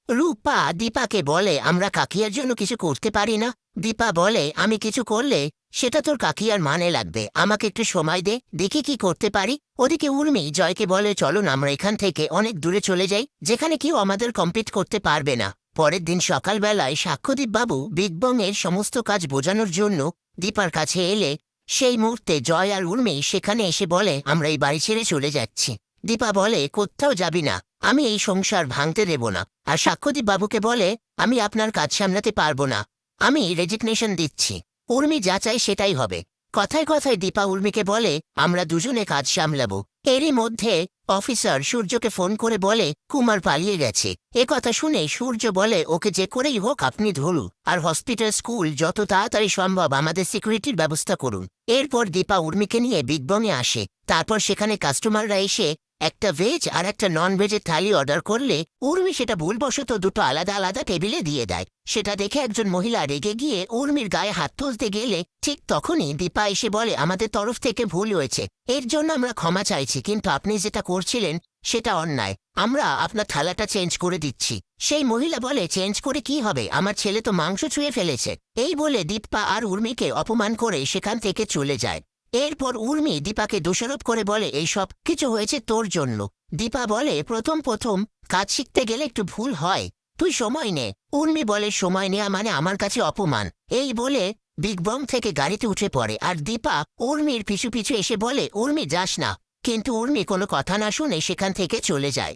রূপা দীপাকে বলে আমরা কাকিয়ার জন্য কিছু করতে পারি না। দীপা বলে আমি কিছু করলে সেটা তোর কাকিয়ার মানে লাগবে, আমাকে একটু সময় দে, দেখি কি করতে পারি। ওদিকে উর্মি জয়কে বলে চলো না আমরা এখান থেকে অনেক দূরে চলে যাই, যেখানে কেউ আমাদের কম্পিট করতে পারবে না। পরের দিন সকালবেলায় সাক্ষ্যদীপ বাবু বিগ বং এর সমস্ত কাজ বোঝানোর জন্য দীপার কাছে এলে সেই মুহূর্তে জয় আর উর্মি সেখানে এসে বলে আমরা এই বাড়ি ছেড়ে চলে যাচ্ছি। দীপা বলে কোথাও যাবি না, আমি এই সংসার ভাঙতে দেব না। আর সাক্ষ্যদীপ বাবুকে বলে আমি আপনার কাজ সামলাতে পারবো না, আমি রেজিগনেশন দিচ্ছি। উর্মি যা চাই সেটাই হবে। কথায় কথায় দীপা উর্মিকে বলে আমরা দুজনে কাজ সামলাবো। এরই মধ্যে অফিসার সূর্যকে ফোন করে বলে কুমার পালিয়ে গেছে। এ কথা শুনে সূর্য বলে ওকে যে করেই হোক আপনি ধরুন, আর হসপিটাল স্কুল যত তাড়াতাড়ি সম্ভব আমাদের সিকিউরিটির ব্যবস্থা করুন। এরপর দীপা উর্মিকে নিয়ে বিগ বংয়ে আসে। তারপর সেখানে কাস্টমাররা এসে একটা ভেজ আর একটা নন ভেজের থালি অর্ডার করলে উর্মি সেটা ভুলবশত দুটো আলাদা আলাদা টেবিলে দিয়ে দেয়। সেটা দেখে একজন মহিলা রেগে গিয়ে উর্মির গায়ে হাত তুলতে গেলে ঠিক তখনই দীপা এসে বলে আমাদের তরফ থেকে ভুল হয়েছে, এর জন্য আমরা ক্ষমা চাইছি, কিন্তু আপনি যেটা করছিলেন সেটা অন্যায়, আমরা আপনার থালাটা চেঞ্জ করে দিচ্ছি। সেই মহিলা বলে চেঞ্জ করে কি হবে, আমার ছেলে তো মাংস ছুঁয়ে ফেলেছে। এই বলে দীপা আর উর্মিকে অপমান করে সেখান থেকে চলে যায়। এরপর উর্মি দীপাকে দোষারোপ করে বলে এইসব কিছু হয়েছে তোর জন্য। দীপা বলে প্রথম প্রথম কাজ শিখতে গেলে একটু ভুল হয়, তুই সময় নে। উর্মি বলে সময় নেয়া মানে আমার কাছে অপমান। এই বলে বিগ বং থেকে গাড়িতে উঠে পড়ে আর দীপা উর্মির পিছু পিছু এসে বলে উর্মি যাস না, কিন্তু উর্মি কোনো কথা না শুনে সেখান থেকে চলে যায়।